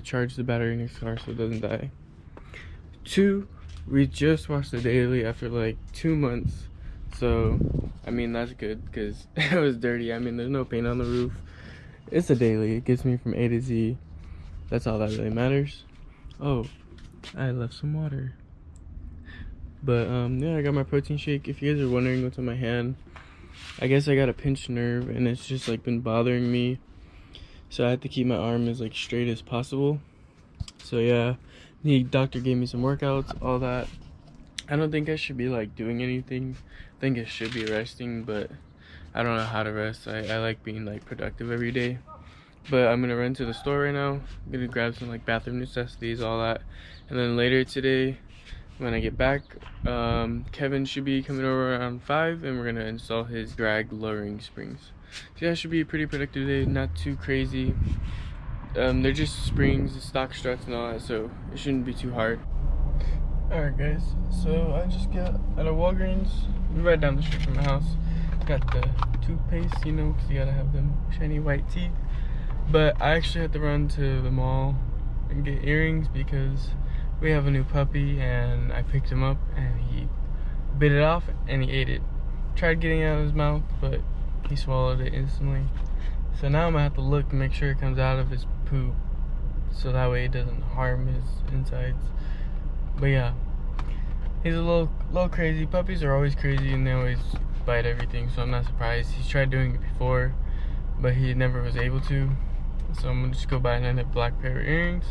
charge the battery in his car so it doesn't die. 2, we just washed the daily after like 2 months. So, I mean, that's good because it was dirty. I mean, there's no paint on the roof. It's a daily. It gets me from A to Z. That's all that really matters. Oh, I left some water. But, yeah, I got my protein shake. If you guys are wondering what's on my hand, I guess I got a pinched nerve and it's just like been bothering me. So I have to keep my arm as like straight as possible. So yeah, the doctor gave me some workouts, all that. I don't think I should be like doing anything. I think I should be resting, but I don't know how to rest. I like being like productive every day. But I'm gonna run to the store right now. I'm gonna grab some like bathroom necessities, all that. And then later today, when I get back, Kevin should be coming over around 5 and we're gonna install his drag lowering springs. So yeah, it should be a pretty productive day, not too crazy. They're just springs, stock struts and all that, so it shouldn't be too hard. Alright guys, so I just got out of Walgreens, right down the street from my house. Got the toothpaste, you know, because you gotta have them shiny white teeth. But I actually had to run to the mall and get earrings because we have a new puppy and I picked him up and he bit it off and he ate it. Tried getting it out of his mouth, but he swallowed it instantly. So now I'm gonna have to look and make sure it comes out of his poop so that way it doesn't harm his insides. But yeah, he's a little crazy. Puppies are always crazy and they always bite everything, so I'm not surprised. He's tried doing it before, but he never was able to. So I'm gonna just go buy another black pair of earrings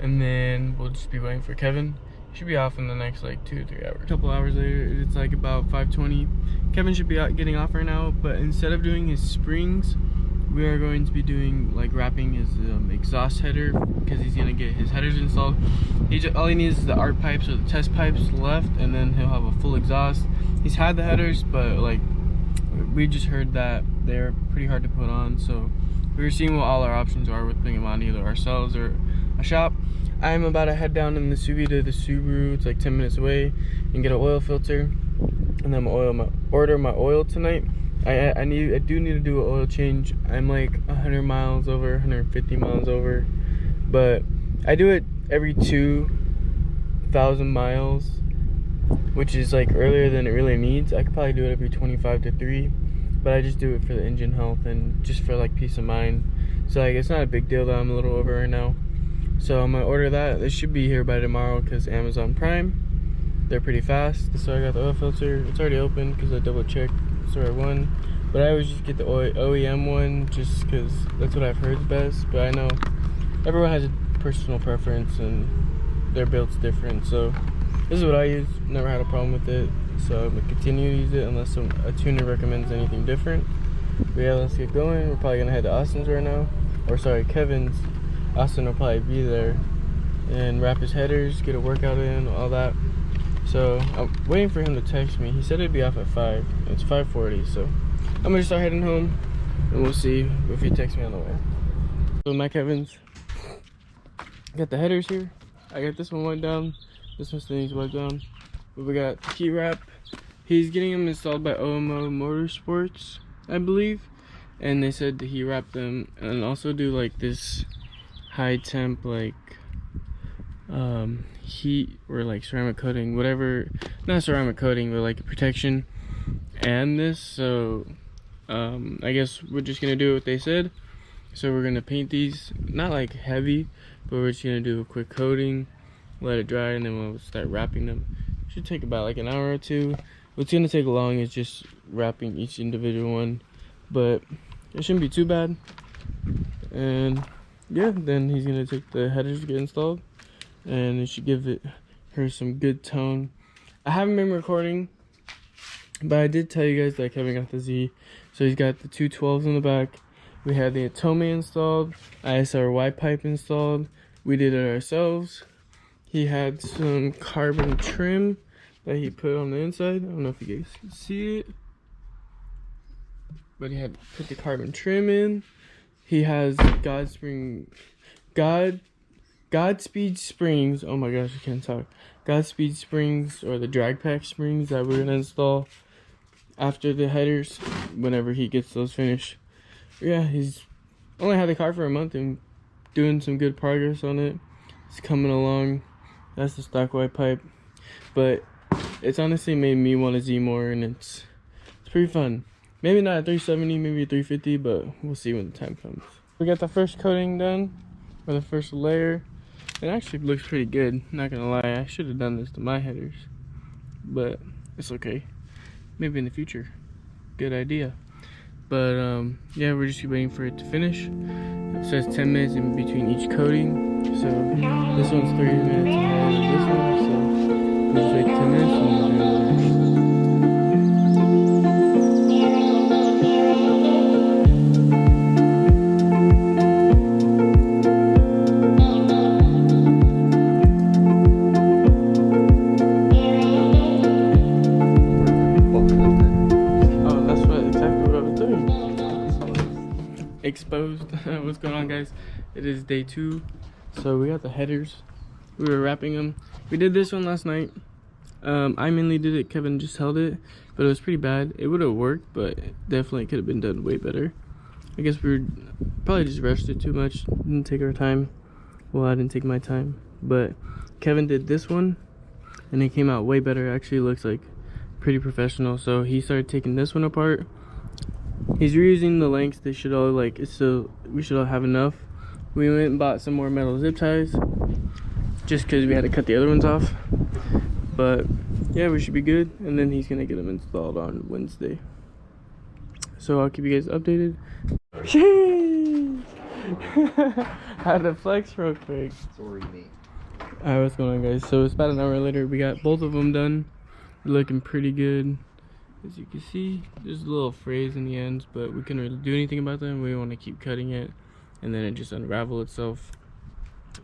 and then we'll just be waiting for Kevin. He should be off in the next like 2 or 3 hours. A couple hours later, it's like about 5:20. Kevin should be out getting off right now, but instead of doing his springs, we are going to be doing like wrapping his exhaust header because he's gonna get his headers installed. All he needs is the ARC pipes or the test pipes left, and then he'll have a full exhaust. He's had the headers, but like we just heard that they're pretty hard to put on, so we were seeing what all our options are with putting them on, either ourselves or a shop. I'm about to head down in the Subi to the Subaru. It's like 10 minutes away, and get an oil filter, and then I'm gonna order my oil tonight. I do need to do an oil change. I'm like 100 miles over, 150 miles over, but I do it every 2,000 miles, which is like earlier than it really needs. I could probably do it every 25 to 3, but I just do it for the engine health and just for like peace of mind. So like it's not a big deal that I'm a little over right now. So I'm gonna order that. It should be here by tomorrow because Amazon Prime, they're pretty fast. So I got the oil filter. It's already open because I double checked. It's the right one. But I always just get the OEM one just because that's what I've heard is best. But I know everyone has a personal preference and their build's different. So this is what I use. Never had a problem with it. So I'm gonna continue to use it unless a tuner recommends anything different. But yeah, let's get going. We're probably gonna head to Austin's right now. Or sorry, Kevin's. Austin will probably be there and wrap his headers, get a workout in, all that. So I'm waiting for him to text me. He said it'd be off at 5. It's 5:40, so I'm gonna start heading home and we'll see if he texts me on the way. So my Kevin's got the headers here. I got this one wiped down. This one still needs wiped down. But we got the key wrap. He's getting them installed by OMO Motorsports, I believe. And they said that he wrapped them and also do like this high temp like heat or like ceramic coating, whatever, not ceramic coating but like protection and this. So I guess we're just gonna do what they said. So we're gonna paint these, not like heavy, but we're just gonna do a quick coating, let it dry, and then we'll start wrapping them. Should take about like an hour or 2. What's gonna take long is just wrapping each individual one, but it shouldn't be too bad. And yeah, then he's gonna take the headers to get installed, and it should give her some good tone. I haven't been recording, but I did tell you guys that Kevin got the Z. So he's got the 212s in the back. We had the Atome installed, ISRY pipe installed. We did it ourselves. He had some carbon trim that he put on the inside. I don't know if you guys can see it, but he had put the carbon trim in. He has Godspeed springs. Oh my gosh, I can't talk. Godspeed springs, or the drag pack springs that we're gonna install after the headers whenever he gets those finished. Yeah, he's only had the car for a month and doing some good progress on it. It's coming along. That's the stock white pipe, but it's honestly made me want to Z more, and it's pretty fun. Maybe not at 370, maybe 350, but we'll see when the time comes. We got the first coating done, or the first layer. It actually looks pretty good, not gonna lie. I should have done this to my headers, but it's okay. Maybe in the future. Good idea. But yeah, we're just waiting for it to finish. It says 10 minutes in between each coating. So this one's 30 minutes ahead of this one. So we'll just wait 10 minutes and we'll do another. Exposed. What's going on, guys? It is day 2, so we got the headers. We were wrapping them. We did this one last night. I mainly did it, Kevin just held it, but it was pretty bad. It would have worked, but it definitely could have been done way better. I guess we probably just rushed it too much, didn't take our time. Well, I didn't take my time, but Kevin did this one and it came out way better. It actually looks like pretty professional. So he started taking this one apart. He's reusing the lengths. They should all we should all have enough. We went and bought some more metal zip ties just because we had to cut the other ones off. But yeah, we should be good. And then he's gonna get them installed on Wednesday. So I'll keep you guys updated. Had to flex real quick. Sorry, mate. Alright, what's going on, guys? So it's about an hour later. We got both of them done. They're looking pretty good. As you can see, there's a little frays in the ends, but we couldn't really do anything about them. We want to keep cutting it, and then it just unravel itself.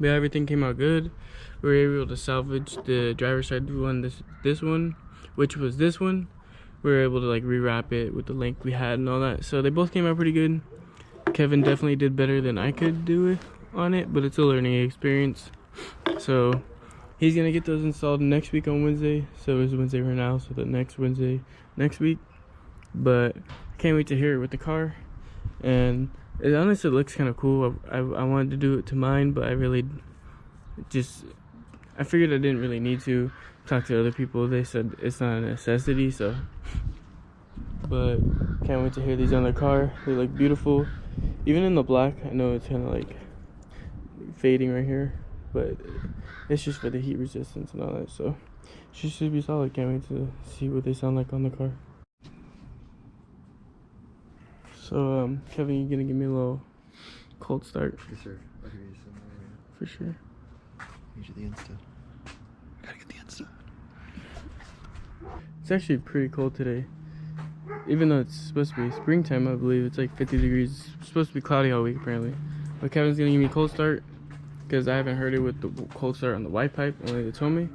But yeah, everything came out good. We were able to salvage the driver's side one, this one, which was this one. We were able to like rewrap it with the length we had and all that. So they both came out pretty good. Kevin definitely did better than I could do it on it, but it's a learning experience. So he's gonna get those installed next week on Wednesday. So it's Wednesday right now, so the next Wednesday next week. But can't wait to hear it with the car. And it honestly looks kind of cool. I wanted to do it to mine, but I figured I didn't really need to talk to other people. They said it's not a necessity, so. But can't wait to hear these on the car. They look beautiful. Even in the black, I know it's kind of like fading right here, but it's just for the heat resistance and all that. So she should be solid. Can't wait to see what they sound like on the car. So Kevin, you gonna give me a little cold start? Yes, sir. I'll give you some. For sure. Need you the Insta. Gotta get the Insta. It's actually pretty cold today. Even though it's supposed to be springtime, I believe it's like 50 degrees. It's supposed to be cloudy all week apparently. But Kevin's gonna give me a cold start because I haven't heard it with the cold start on the white pipe. Only they told me.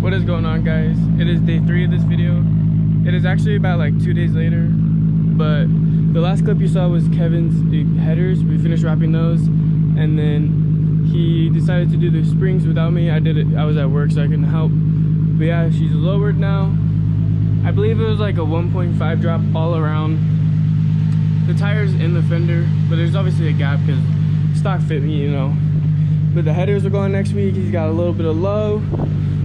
What is going on, guys? It is day 3 of this video. It is actually about like 2 days later, but the last clip you saw was Kevin's headers. We finished wrapping those, and then he decided to do the springs without me. I did it. I was at work, so I couldn't help. But yeah, she's lowered now. I believe it was like a 1.5 drop all around. The tire's in the fender, but there's obviously a gap because stock fit me, you know. But the headers are going next week. He's got a little bit of low.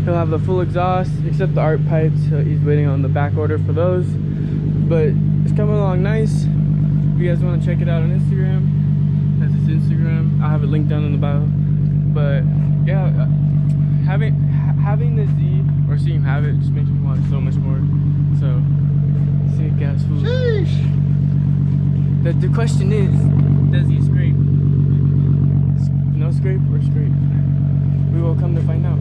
He'll have the full exhaust except the ARP pipes. He's waiting on the back order for those. But it's coming along nice. If you guys want to check it out on Instagram, that's his Instagram. I'll have it linked down in the bio. But yeah, having the Z or seeing him have it just makes me want it so much more. So, sick gas food. Sheesh. The question is, does he scrape? No scrape or scrape? We will come to find out.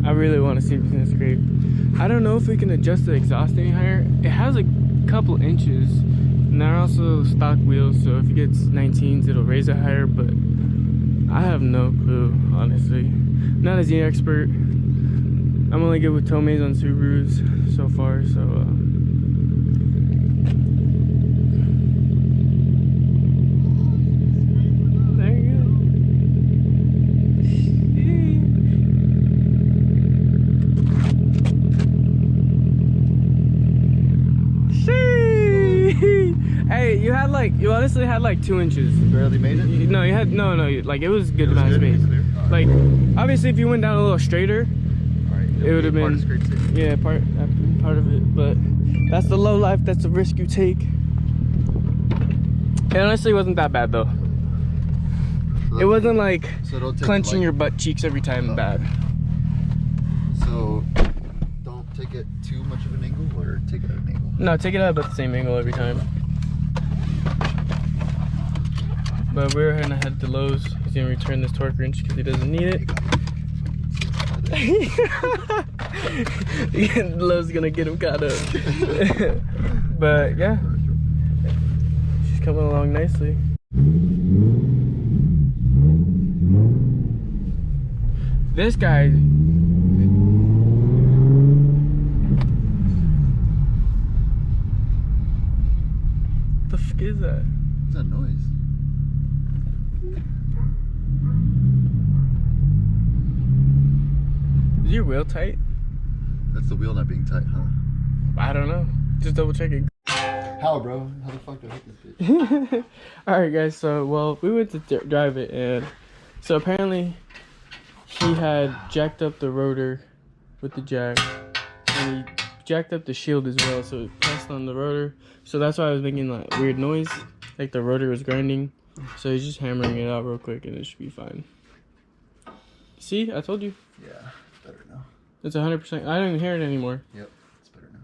I really want to see if it's gonna scrape. I don't know if we can adjust the exhaust any higher. It has a couple inches, and they're also stock wheels, so if it gets 19s, it'll raise it higher, but I have no clue, honestly. I'm not a Z expert. I'm only good with Tomeis on Subarus so far, so there you go. Hey, you honestly had like 2 inches. You barely made it? No, you had, no, like it was good It was amount of good? space. Clear? Like, obviously if you went down a little straighter, Alright, it would have part of been, scrape safe. yeah, part of it, but that's the low life, that's the risk you take. It honestly wasn't that bad though. So It wasn't like so don't take clenching like, your butt cheeks every time bad. So don't take it too much of an angle, or take it at an angle. No, take it out about the same angle every time. But we're gonna head to Lowe's. He's gonna return this torque wrench because he doesn't need it. Lowe's gonna get him caught up. But yeah, she's coming along nicely. This guy. What the fuck is that? What's that noise? Is your wheel tight? That's the wheel not being tight, huh? I don't know. Just double check it. How, bro? How the fuck do I hit this bitch? Alright guys, so well, we went to drive it, and so apparently he had jacked up the rotor with the jack, and he jacked up the shield as well, so it pressed on the rotor, so that's why I was making like weird noise, like the rotor was grinding. So he's just hammering it out real quick and it should be fine. See, I told you. Yeah, it's better now. It's 100%. I don't even hear it anymore. Yep, it's better now.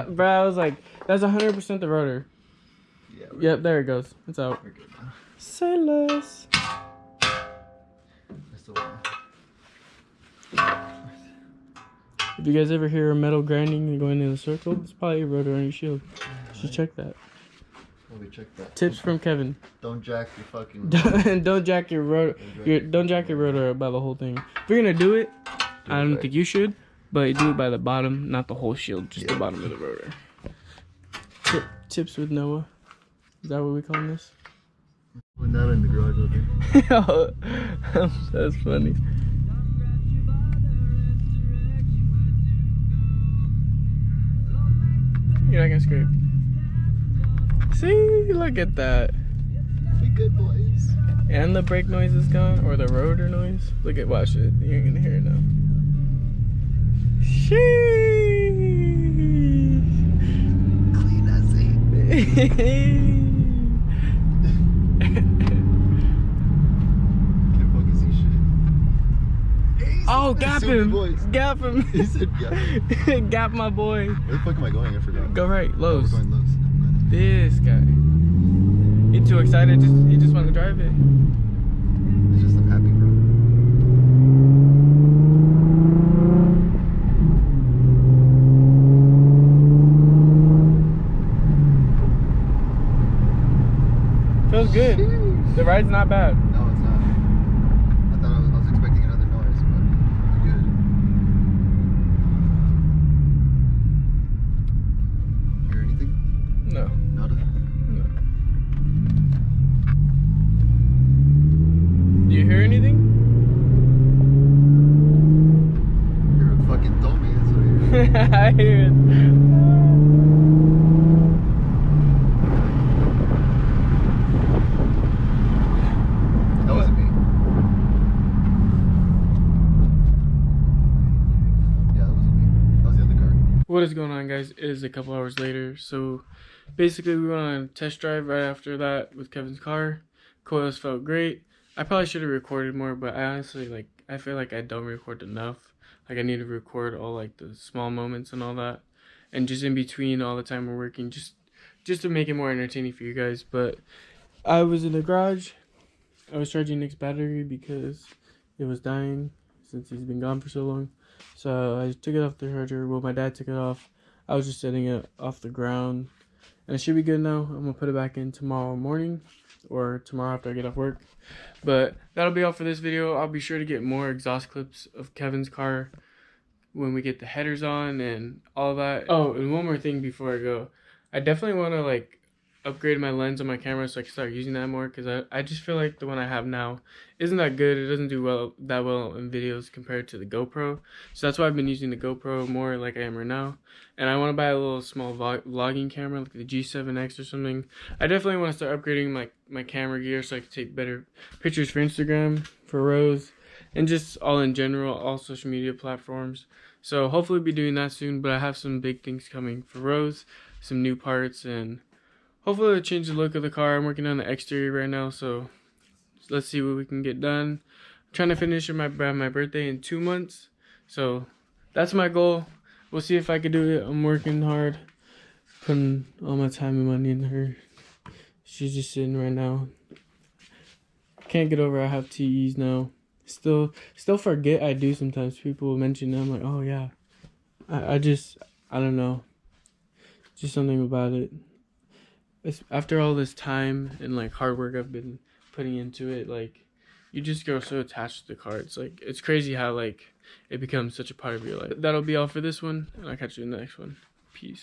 Bro, I was like, that's 100% the rotor. Yeah. Yep, there it goes. It's out. We're good now. Say less. I still wanna- If you guys ever hear a metal grinding and going in a circle, it's probably a rotor on your shield. You should check that. Well, we checked that. Tips from Kevin. Don't jack your fucking. Don't jack your rotor. Don't jack your rotor by the whole thing. If you're gonna do it, I don't think you should, but do it by the bottom, not the whole shield, just the bottom of the rotor. Tips with Noah. Is that what we call this? Putting that in the garage over there. That's funny. You're not gonna scrape. See, look at that. We good boys. And the brake noise is gone, or the rotor noise. Look at, watch it. You're gonna hear it now. Sheesh. Clean as it. Can't fucking see shit. Hey, Oh, he's gap suing him. me, boys. Gap him. He said gap. Gap my boy. Where the fuck am I going? I forgot. Go right, Oh, Lowe's. we're going Lowe's. This guy. He too excited. He just want to drive it. It's just I'm happy, bro. Feels good. The ride's not bad. No, it's not. I thought I was expecting another noise, but it's good. Hear anything? No. Nada? No. Do you hear anything? You're a fucking dummy, that's what I hear. I hear it. That wasn't me. Yeah, that wasn't me. That was the other car. What is going on, guys? It is a couple hours later. So basically we went on a test drive right after that with Kevin's car. Coils felt great. I probably should have recorded more, but I honestly I feel like I don't record enough. Like I need to record all like the small moments and all that. And just in between all the time we're working, just just to make it more entertaining for you guys. But I was in the garage. I was charging Nick's battery because it was dying since he's been gone for so long. So I took it off the charger. Well, my dad took it off. I was just setting it off the ground. And it should be good now. I'm going to put it back in tomorrow morning or tomorrow after I get off work. But that'll be all for this video. I'll be sure to get more exhaust clips of Kevin's car when we get the headers on and all that. Oh, and one more thing before I go. I definitely want to like upgrade my lens on my camera so I can start using that more, because I just feel like the one I have now isn't that good. It doesn't do that well in videos compared to the GoPro. So that's why I've been using the GoPro more like I am right now. And I want to buy a little small vlogging camera like the G7X or something. I definitely want to start upgrading my camera gear so I can take better pictures for Instagram, for Rose, and just all in general, all social media platforms. So hopefully I'll be doing that soon, but I have some big things coming for Rose, some new parts, and hopefully it'll change the look of the car. I'm working on the exterior right now, so let's see what we can get done. I'm trying to finish my birthday in 2 months, so that's my goal. We'll see if I can do it. I'm working hard, putting all my time and money in her. She's just sitting right now. Can't get over I have TEs now. Still forget I do sometimes. People will mention them. I'm like, oh yeah. I don't know. Just something about it. After all this time and like hard work I've been putting into it, like you just grow so attached to the car. It's like, it's crazy how like it becomes such a part of your life. That'll be all for this one, and I'll catch you in the next one. Peace.